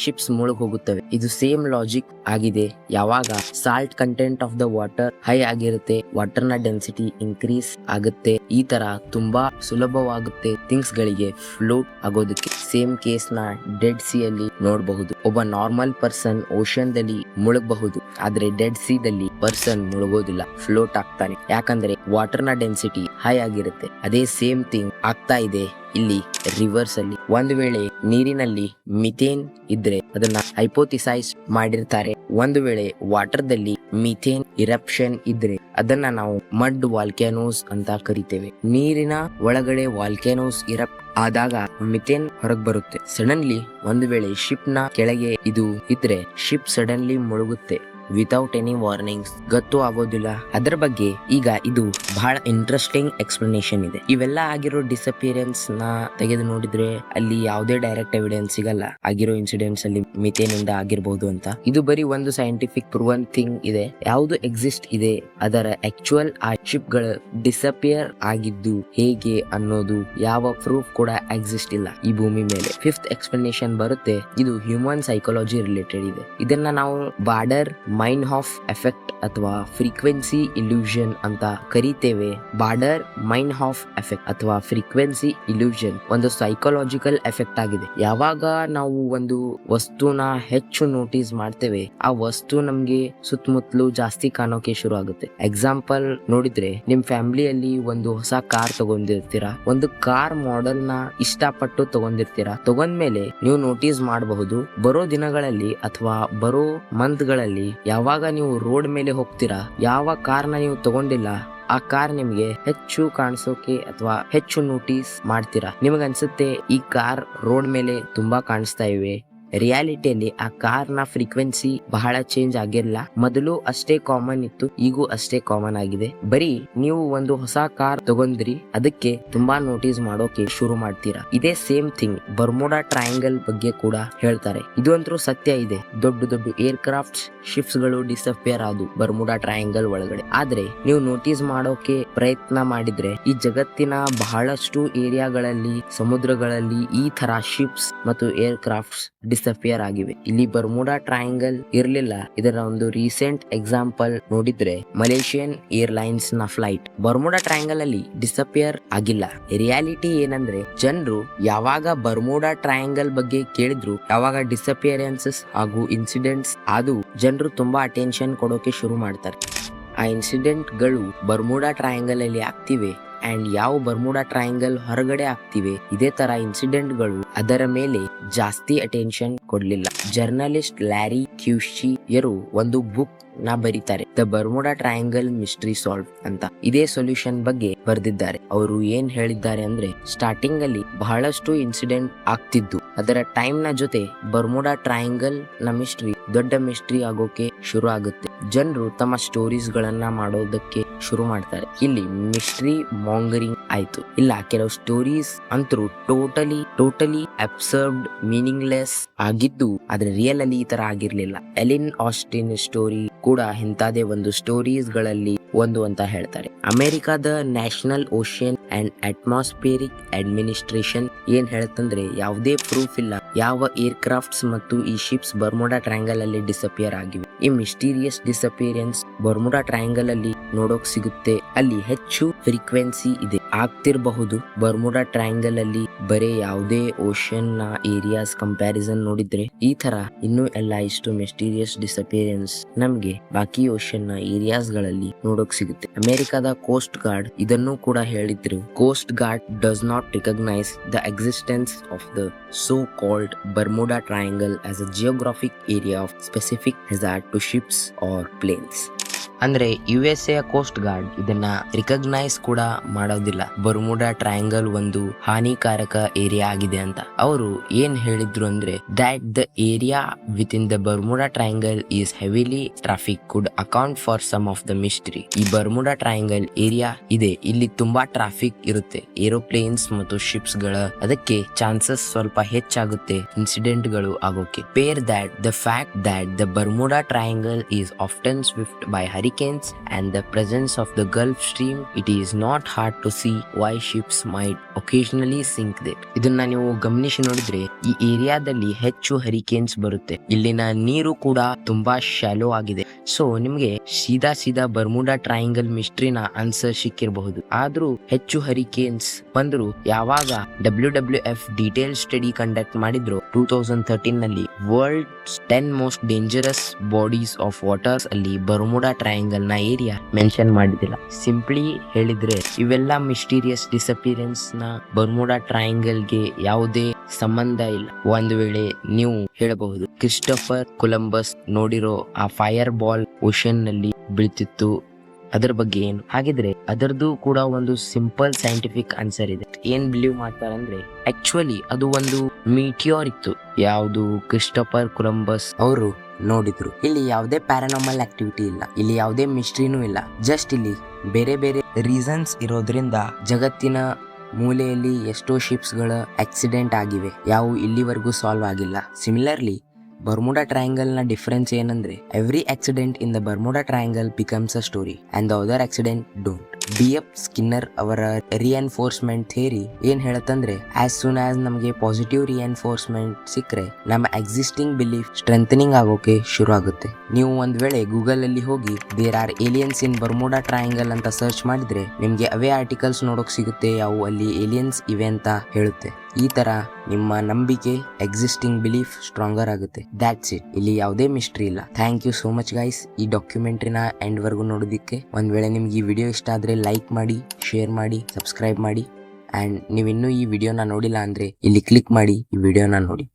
ಶಿಪ್ಸ್ ಮುಳುಗ್ ಹೋಗುತ್ತವೆ. ಇದು ಸೇಮ್ ಲಾಜಿಕ್ ಆಗಿದೆ. ಯಾವಾಗ salt content of the water high ಆಗಿರುತ್ತೆ, ವಾಟರ್ ನ ಡೆನ್ಸಿಟಿ ಇನ್ಕ್ರೀಸ್ ಆಗುತ್ತೆ. ಈ ತರ ತುಂಬಾ ಸುಲಭವಾಗುತ್ತೆ ಥಿಂಗ್ಸ್ ಗಳಿಗೆ ಫ್ಲೋಟ್ ಆಗೋದಕ್ಕೆ. ಸೇಮ್ ಕೇಸ್ ನ ಡೆಡ್ ಸಿ ಅಲ್ಲಿ ನೋಡಬಹುದು. ಒಬ್ಬ ನಾರ್ಮಲ್ ಪರ್ಸನ್ ಓಷನ್ ದಲ್ಲಿ ಮುಳುಗಬಹುದು, ಆದ್ರೆ ಡೆಡ್ ಸಿ ದಲ್ಲಿ ಪರ್ಸನ್ ಮುಳುಗೋದಿಲ್ಲ, ಫ್ಲೋಟ್ ಆಗ್ತಾನೆ. ಯಾಕಂದ್ರೆ ವಾಟರ್ ನ ಡೆನ್ಸಿಟಿ ಹೈ ಆಗಿರುತ್ತೆ. ಅದೇ ಸೇಮ್ ಥಿಂಗ್ ಆಗ್ತಾ ಇದೆ ಇಲ್ಲಿ ರಿವರ್ಸ್ ಅಲ್ಲಿ. ಒಂದು ವೇಳೆ ನೀರಿನಲ್ಲಿ ಮಿಥೇನ್ ಇದ್ರೆ ಅದನ್ನ ಹೈಪೋಥಿಸೈಸ್ ಮಾಡಿರ್ತಾರೆ. ಒಂದು ವೇಳೆ ವಾಟರ್ ದಲ್ಲಿ ಮಿಥೇನ್ ಇರಪ್ಷನ್ ಇದ್ರೆ ಅದನ್ನ ನಾವು ಮಡ್ ವಾಲ್ಕ್ಯಾನೋಸ್ ಅಂತ ಕರಿತೇವೆ. ನೀರಿನ ಒಳಗಡೆ ವಾಲ್ಕ್ಯಾನೋಸ್ ಇರಪ್ಟ್ ಆದಾಗ ಮಿಥೇನ್ ಹೊರಗ್ ಬರುತ್ತೆ. ಸಡನ್ಲಿ ಒಂದು ವೇಳೆ ಶಿಪ್ ನ ಕೆಳಗೆ ಇದು ಇದ್ರೆ ಶಿಪ್ ಸಡನ್ಲಿ ಮುಳುಗುತ್ತೆ ವಿತೌಟ್ ಎನಿ ವಾರ್ನಿಂಗ್ಸ್, ಗೊತ್ತೂ ಆಗೋದಿಲ್ಲ. ಅದರ ಬಗ್ಗೆ ಈಗ ಇದು ಬಹಳ ಇಂಟ್ರೆಸ್ಟಿಂಗ್ ಎಕ್ಸ್ಪ್ಲನೇಷನ್ ಇದೆ. ಇವೆಲ್ಲ ಆಗಿರೋ ಡಿಸಪಿಯರೆನ್ಸ್ ನ ತೆಗೆದು ನೋಡಿದ್ರೆ ಅಲ್ಲಿ ಯಾವುದೇ ಡೈರೆಕ್ಟ್ ಎವಿಡೆನ್ಸ್ ಸಿಗಲ್ಲ ಆಗಿರೋ ಇನ್ಸಿಡೆಂಟ್ಸ್ ಅಲ್ಲಿ ಮಿಥೇನ್ ಇಂದ ಆಗಿರಬಹುದು ಅಂತ. ಇದು ಬರೀ ಒಂದು ಸೈಂಟಿಫಿಕ್ ಪ್ರೂವನ್ ಥಿಂಗ್ ಇದೆ. ಯಾವುದು ಎಕ್ಸಿಸ್ಟ್ ಇದೆ, ಅದರ ಆಕ್ಚುಯಲ್ ಆ ಶಿಪ್ ಗಳು ಡಿಸಪಿಯರ್ ಆಗಿದ್ದು ಹೇಗೆ ಅನ್ನೋದು ಯಾವ ಪ್ರೂಫ್ ಕೂಡ ಎಕ್ಸಿಸ್ಟ್ ಇಲ್ಲ ಈ ಭೂಮಿ ಮೇಲೆ. ಫಿಫ್ತ್ ಎಕ್ಸ್ಪ್ಲನೇಷನ್ ಬರುತ್ತೆ, ಇದು ಹ್ಯೂಮನ್ ಸೈಕಾಲಜಿ ರಿಲೇಟೆಡ್ ಇದೆ. ಇದನ್ನ ನಾವು ಬಾರ್ಡರ್ ಮೈನ್ಹಾಫ್ ಎಫೆಕ್ಟ್ ಅಥವಾ ಫ್ರೀಕ್ವೆನ್ಸಿ ಇಲ್ಯೂಷನ್ ಅಂತ ಕರೀತೇವೆ. ಬಾರ್ಡರ್ ಮೈನ್ಹಾಫ್ ಎಫೆಕ್ಟ್ ಅಥವಾ ಫ್ರೀಕ್ವೆನ್ಸಿ ಇಲ್ಯೂಷನ್ ಒಂದು ಸೈಕಾಲಜಿಕಲ್ ಎಫೆಕ್ಟ್ ಆಗಿದೆ. ಯಾವಾಗ ನಾವು ಒಂದು ವಸ್ತುನ ಹೆಚ್ಚು ನೋಟಿಸ್ ಮಾಡ್ತೇವೆ, ಆ ವಸ್ತು ನಮ್ಗೆ ಸುತ್ತಮುತ್ತಲು ಜಾಸ್ತಿ ಕಾಣೋಕೆ ಶುರು ಆಗುತ್ತೆ. ಎಕ್ಸಾಂಪಲ್ ನೋಡಿದ್ರೆ, ನಿಮ್ ಫ್ಯಾಮಿಲಿಯಲ್ಲಿ ಒಂದು ಹೊಸ ಕಾರ್ ತಗೊಂಡಿರ್ತೀರಾ, ಒಂದು ಕಾರ್ ಮಾಡೆಲ್ ನ ಇಷ್ಟಪಟ್ಟು ತಗೊಂಡಿರ್ತೀರಾ. ತಗೊಂಡ್ಮೇಲೆ ನೀವು ನೋಟಿಸ್ ಮಾಡಬಹುದು, ಬರೋ ದಿನಗಳಲ್ಲಿ ಅಥವಾ ಬರೋ ಮಂತ್ ಗಳಲ್ಲಿ ಯಾವಾಗ ನೀವು ರೋಡ್ ಮೇಲೆ ಹೋಗ್ತೀರಾ, ಯಾವ ಕಾರ್ನ ನೀವು ತಗೊಂಡಿಲ್ಲ ಆ ಕಾರ್ ನಿಮ್ಗೆ ಹೆಚ್ಚು ಕಾಣಿಸೋಕೆ ಅಥವಾ ಹೆಚ್ಚು ನೋಟಿಸ್ ಮಾಡ್ತೀರಾ. ನಿಮಗ ಅನ್ಸುತ್ತೆ ಈ ಕಾರ್ ರೋಡ್ ಮೇಲೆ ತುಂಬಾ ಕಾಣಿಸ್ತಾ ಇವೆ. ರಿಯಾಲಿಟಿಯಲ್ಲಿ ಆ ಕಾರ್ ನ ಫ್ರೀಕ್ವೆನ್ಸಿ ಬಹಳ ಚೇಂಜ್ ಆಗಿರಲ್ಲ. ಮೊದಲು ಅಷ್ಟೇ ಕಾಮನ್ ಇತ್ತು, ಈಗೂ ಅಷ್ಟೇ ಕಾಮನ್ ಆಗಿದೆ. ಬರೀ ನೀವು ಒಂದು ಹೊಸ ಕಾರ್ ತಗೊಂಡ್ರಿ, ಅದಕ್ಕೆ ತುಂಬಾ ನೋಟಿಸ್ ಮಾಡೋಕೆ ಶುರು ಮಾಡ್ತೀರಾ. ಇದೇ ಸೇಮ್ ಥಿಂಗ್ ಬರ್ಮುಡಾ ಟ್ರಯಾಂಗಲ್ ಬಗ್ಗೆ ಕೂಡ ಹೇಳ್ತಾರೆ. ಇದು ಅಂತೂ ಸತ್ಯ ಇದೆ. ದೊಡ್ಡ ದೊಡ್ಡ ಏರ್ ಕ್ರಾಫ್ಟ್ ಶಿಪ್ಸ್ ಗಳು ಡಿಸಪಿಯರ್ ಆದು ಬರ್ಮುಡಾ ಟ್ರಯಾಂಗಲ್ ಒಳಗಡೆ. ಆದ್ರೆ ನೀವು ನೋಟಿಸ್ ಮಾಡೋಕೆ ಪ್ರಯತ್ನ ಮಾಡಿದ್ರೆ ಈ ಜಗತ್ತಿನ ಬಹಳಷ್ಟು ಏರಿಯಾಗಳಲ್ಲಿ, ಸಮುದ್ರಗಳಲ್ಲಿ ಈ ತರ ಶಿಪ್ಸ್ ಮತ್ತು ಏರ್ ಕ್ರಾಫ್ಟ್ಸ್ ಡಿಸಪಿಯರ್ ಆಗಿವೆ. ಇಲ್ಲಿ ಬರ್ಮುಡಾ ಟ್ರಯಾಂಗಲ್ ಇರ್ಲಿಲ್ಲ. ಇದರ ಒಂದು ರೀಸೆಂಟ್ ಎಕ್ಸಾಂಪಲ್ ನೋಡಿದ್ರೆ ಮಲೇಷಿಯನ್ ಏರ್ಲೈನ್ಸ್ ನ ಫ್ಲೈಟ್ ಬರ್ಮುಡಾ ಟ್ರಯಾಂಗಲ್ ಅಲ್ಲಿ ಡಿಸಪಿಯರ್ ಆಗಿಲ್ಲ. ರಿಯಾಲಿಟಿ ಏನಂದ್ರೆ, ಜನರು ಯಾವಾಗ ಬರ್ಮುಡಾ ಟ್ರಯಾಂಗಲ್ ಬಗ್ಗೆ ಕೇಳಿದ್ರು, ಯಾವಾಗ ಡಿಸಪಿಯರೆನ್ಸಸ್ ಹಾಗೂ ಇನ್ಸಿಡೆಂಟ್ಸ್ ಆದು, ಜನರು ತುಂಬಾ ಅಟೆನ್ಷನ್ ಕೊಡೋಕೆ ಶುರು ಮಾಡ್ತಾರೆ. ಆ ಇನ್ಸಿಡೆಂಟ್ ಗಳು ಬರ್ಮುಡಾ ಟ್ರಯಾಂಗಲ್ ಅಲ್ಲಿ ಆಗ್ತಿವೆ ಅಂಡ್ ಯಾವ ಬರ್ಮುಡಾ ಟ್ರಯಾಂಗಲ್ ಹೊರಗಡೆ ಆಗ್ತಿವೆ. ಇದೇ ತರ ಇನ್ಸಿಡೆಂಟ್ ಗಳು ಅದರ ಮೇಲೆ ಜಾಸ್ತಿ ಅಟೆನ್ಷನ್ ಕೊಡ್ಲಿಲ್ಲ. ಜರ್ನಲಿಸ್ಟ್ ಲ್ಯಾರಿ ಕ್ಯೂಶಿಯರು ಒಂದು ಬುಕ್ ನ ಬರೀತಾರೆ, the Bermuda triangle mystery solve ಅಂತ. ಇದೇ ಸೊಲ್ಯೂಷನ್ ಬಗ್ಗೆ ಬರೆದಿದ್ದಾರೆ. ಅವರು ಏನ್ ಹೇಳಿದ್ದಾರೆ ಅಂದ್ರೆ, ಸ್ಟಾರ್ಟಿಂಗ್ ಅಲ್ಲಿ ಬಹಳಷ್ಟು ಇನ್ಸಿಡೆಂಟ್ ಆಗ್ತಿದ್ದು, ಅದರ ಟೈಮ್ ನ ಜೊತೆ ಬರ್ಮುಡಾ ಟ್ರಯಾಂಗಲ್ ನ ಮಿಸ್ಟ್ರಿ ದೊಡ್ಡ ಮಿಸ್ಟ್ರಿ ಆಗೋಕೆ ಶುರು ಆಗುತ್ತೆ. ಜನರು ತಮ್ಮ ಸ್ಟೋರೀಸ್ ಗಳನ್ನ ಮಾಡೋದಕ್ಕೆ ಶುರು ಮಾಡ್ತಾರೆ. ಇಲ್ಲಿ ಮಿಸ್ಟ್ರಿ ಮಾಂಗರಿಂಗ್ ಆಯ್ತು. ಇಲ್ಲ, ಕೆಲವು ಸ್ಟೋರೀಸ್ ಅಂತೂ ಟೋಟಲಿ ಅಬ್ಸರ್ವ್ಡ್, ಮೀನಿಂಗ್ಲೆಸ್ ಆಗಿದ್ದು, ಆದ್ರೆ ರಿಯಲ್ ಅಲ್ಲಿ ಈ ತರ ಆಗಿರ್ಲಿಲ್ಲ. ಎಲಿನ್ ಆಸ್ಟಿನ್ ಸ್ಟೋರಿ ಕೂಡ ಇಂತಾದೇ ಒಂದು ಸ್ಟೋರೀಸ್ ಗಳಲ್ಲಿ ಒಂದು ಅಂತ ಹೇಳ್ತಾರೆ. ಅಮೆರಿಕಾದ national ocean and atmospheric administration ಏನ್ ಹೇಳುತ್ತಂದ್ರೆ, ಯಾವುದೇ ಪ್ರೂಫ್ ಇಲ್ಲ ಯಾವ ಏರ್ ಕ್ರಾಫ್ಟ್ಸ್ ಮತ್ತು ಈ ಶಿಪ್ಸ್ ಬರ್ಮುಡಾ ಟ್ರಯಾಂಗಲ್ ಅಲ್ಲಿ ಡಿಸಪಿಯರ್ ಆಗಿವೆ. ಈ ಮಿಸ್ಟೀರಿಯಸ್ ಡಿಸಪಿಯರೆನ್ಸ್ ಬರ್ಮುಡಾ ಟ್ರಯಾಂಗಲ್ ಅಲ್ಲಿ ನೋಡೋಕ್ ಸಿಗುತ್ತೆ. ಅಲ್ಲಿ ಹೆಚ್ಚು ಫ್ರೀಕ್ವೆನ್ಸಿ ಇದೆ ಆಗ್ತಿರಬಹುದು. ಬರ್ಮುಡಾ ಟ್ರಯಾಂಗಲ್ ಅಲ್ಲಿ ಬರೇ ಯಾವುದೇ ಓಷನ್ ನ ಏರಿಯಾಸ್ ಕಂಪ್ಯಾರಿಸನ್ ನೋಡಿದ್ರೆ ಈ ತರ ಇನ್ನೂ ಎಲ್ಲ ಇಷ್ಟು ಮಿಸ್ಟೀರಿಯಸ್ ಡಿಸಪಿಯರೆನ್ಸ್ ನಮ್ಗೆ ಬಾಕಿ ಓಷನ್ ನ ಏರಿಯಾಸ್ ಗಳಲ್ಲಿ ನೋಡೋಕ್ ಸಿಗುತ್ತೆ. ಅಮೆರಿಕದ ಕೋಸ್ಟ್ ಗಾರ್ಡ್ ಇದನ್ನು ಕೂಡ ಹೇಳಿದ್ರು, coast guard does not recognise the existence of the so called Bermuda Triangle as a geographic area of specific hazard to ships or planes. ಅಂದ್ರೆ USA ಕೋಸ್ಟ್ ಗಾರ್ಡ್ ಇದನ್ನ ರಿಕಗ್ನೈಸ್ ಕೂಡ ಮಾಡೋದಿಲ್ಲ. ಬರ್ಮುಡಾ ಟ್ರಯಾಂಗಲ್ ಒಂದು ಹಾನಿಕಾರಕ area ಆಗಿದೆ ಅಂತ. ಅವರು ಏನ್ ಹೇಳಿದ್ರು ಅಂದ್ರೆ that the area within the Bermuda Triangle is heavily traffic could account for some of the mystery. ಈ ಬರ್ಮುಡಾ ಟ್ರಯಾಂಗಲ್ ಏರಿಯಾ ಇದೆ, ಇಲ್ಲಿ ತುಂಬಾ ಟ್ರಾಫಿಕ್ ಇರುತ್ತೆ, ಏರೋಪ್ಲೇನ್ಸ್ ಮತ್ತು ಶಿಪ್ಸ್ ಗಳ, ಅದಕ್ಕೆ ಚಾನ್ಸಸ್ ಸ್ವಲ್ಪ ಹೆಚ್ಚಾಗುತ್ತೆ ಇನ್ಸಿಡೆಂಟ್ ಗಳು ಆಗೋಕೆ. ಪೇರ್ that the fact that the Bermuda Triangle is often swept by hurricanes and the presence of the Gulf Stream, it is not hard to see why ships might occasionally sink there. ಇದನ್ನ ನೀವು ಗಮನಿಸಿ ನೋಡಿದ್ರೆ ಈ ಏರಿಯಾದಲ್ಲಿ ಹೆಚ್ಚು hurricanes ಬರುತ್ತೆ, ಇಲ್ಲಿನ ನೀರು ಕೂಡ ತುಂಬಾ ಶಾಲೋ ಆಗಿದೆ. ಸೊ ನಿಮ್ಗೆ ಸೀದಾ ಬರ್ಮುಡಾ ಟ್ರಯಾಂಗಲ್ ಮಿಸ್ಟ್ರಿನ ಆನ್ಸರ್ ಸಿಕ್ಕಿರಬಹುದು. ಆದ್ರೂ ಹೆಚ್ಚು ಹರಿಕೇನ್ಸ್ ಬಂದ್ರು ಯಾವಾಗ WWF ಡೀಟೇಲ್ ಸ್ಟಡಿ ಕಂಡಕ್ಟ್ ಮಾಡಿದ್ರು 2013 ನಲ್ಲಿ world 10 most dangerous bodies of waters ಅಲ್ಲಿ ಬರ್ಮುಡಾ ಟ್ರಯಾಂಗಲ್ ನ ಏರಿಯಾ ಮೆನ್ಷನ್ ಮಾಡಿದಿಲ್ಲ. ಸಿಂಪ್ಲಿ ಹೇಳಿದ್ರೆ ಇವೆಲ್ಲ ಮಿಸ್ಟೀರಿಯಸ್ ಡಿಸಪಿಯರೆನ್ಸ್ ನ ಬರ್ಮುಡಾ ಟ್ರಯಾಂಗಲ್ ಗೆ ಯಾವುದೇ ಸಂಬಂಧ ಇಲ್ಲ. ಒಂದು ವೇಳೆ ನೀವು ಹೇಳಬಹುದು ಕ್ರಿಸ್ಟೋಫರ್ ಕೊಲಂಬಸ್ ನೋಡಿರೋ ಆ ಫೈರ್ ಬಾಲ್ ಓಷನ್ ನಲ್ಲಿ ಬೀಳ್ತಿತ್ತು, ಅದರ ಬಗ್ಗೆ ಏನು? ಹಾಗಿದ್ರೆ ಅದರದ್ದು ಕೂಡ ಒಂದು ಸಿಂಪಲ್ ಸೈಂಟಿಫಿಕ್ ಆನ್ಸರ್ ಇದೆ. ಏನ್ ಬಿಲೀವ್ ಮಾಡ್ತಾರಂದ್ರೆ ಆಕ್ಚುಲಿ ಅದು ಒಂದು ಮೀಟಿಯೋರ್ ಇತ್ತು, ಯಾವುದು ಕ್ರಿಸ್ಟೋಫರ್ ಕೊಲಂಬಸ್ ಅವರು ನೋಡಿದ್ರು. ಇಲ್ಲಿ ಯಾವುದೇ ಪ್ಯಾರಾನಾರ್ಮಲ್ ಆಕ್ಟಿವಿಟಿ ಇಲ್ಲ, ಇಲ್ಲಿ ಯಾವುದೇ ಮಿಸ್ಟ್ರಿನೂ ಇಲ್ಲ. ಜಸ್ಟ್ ಇಲ್ಲಿ ಬೇರೆ ಬೇರೆ ರೀಸನ್ಸ್ ಇರೋದ್ರಿಂದ ಜಗತ್ತಿನ ಮೂಲೆಯಲ್ಲಿ ಎಷ್ಟೋ ಶಿಪ್ಸ್ ಗಳ ಆಕ್ಸಿಡೆಂಟ್ ಆಗಿವೆ, ಯಾವ ಇಲ್ಲಿವರೆಗೂ ಸಾಲ್ವ್ ಆಗಿಲ್ಲ. ಸಿಮಿಲರ್ಲಿ ಬರ್ಮುಡಾ ಟ್ರಯಾಂಗಲ್ ನ ಡಿಫರೆನ್ಸ್ ಏನಂದ್ರೆ every accident in the Bermuda triangle becomes a story and the other accident don't. B.F. Skinner ಅವರ ರಿಎನ್ಫೋರ್ಸ್ಮೆಂಟ್ ಥಿಯರಿ ಏನ್ ಹೇಳತ್ತಂದ್ರೆ ಆಸ್ ಸೂನ್ ಆಸ್ ನಮಗೆ ಪಾಸಿಟಿವ್ ರಿಎನ್ಫೋರ್ಸ್ಮೆಂಟ್ ಸಿಕ್ಕರೆ ನಮ್ಮ ಎಕ್ಸಿಸ್ಟಿಂಗ್ ಬಿಲೀಫ್ ಸ್ಟ್ರೆಂಥನಿಂಗ್ ಆಗೋಕೆ ಶುರು ಆಗುತ್ತೆ. ನೀವು ಒಂದ್ ವೇಳೆ ಗೂಗಲ್ ಅಲ್ಲಿ ಹೋಗಿ there are aliens in Bermuda triangle ಅಂತ ಸರ್ಚ್ ಮಾಡಿದ್ರೆ ನಿಮ್ಗೆ ಅವೇ ಆರ್ಟಿಕಲ್ಸ್ ನೋಡೋಕ್ ಸಿಗುತ್ತೆ, ಯಾವ ಅಲ್ಲಿ ಏಲಿಯನ್ಸ್ ಇವೆ ಅಂತ ಹೇಳುತ್ತೆ. ಈ ತರ ನಿಮ್ಮ ನಂಬಿಕೆ ಎಕ್ಸಿಸ್ಟಿಂಗ್ ಬಿಲೀಫ್ ಸ್ಟ್ರಾಂಗರ್ ಆಗುತ್ತೆ. ದ್ಯಾಟ್ಸ್ ಇಟ್, ಇಲ್ಲಿ ಯಾವುದೇ ಮಿಸ್ಟ್ರಿ ಇಲ್ಲ. Thank you so much guys ಈ ಡಾಕ್ಯುಮೆಂಟ್ರಿನ ಎಂಡ್ ವರ್ಗು ನೋಡೋದಿಕ್ಕೆ. ಒಂದ್ ವೇಳೆ ನಿಮ್ಗೆ ಈ ವಿಡಿಯೋ ಇಷ್ಟ ಆದ್ರೆ ಲೈಕ್ ಮಾಡಿ, ಶೇರ್ ಮಾಡಿ, ಸಬ್ಸ್ಕ್ರೈಬ್ ಮಾಡಿ. ಅಂಡ್ ನೀವಿನ್ನೂ ಈ ವಿಡಿಯೋನ ನೋಡಿಲ್ಲ ಅಂದ್ರೆ ಇಲ್ಲಿ ಕ್ಲಿಕ್ ಮಾಡಿ ಈ ವಿಡಿಯೋನ ನೋಡಿ.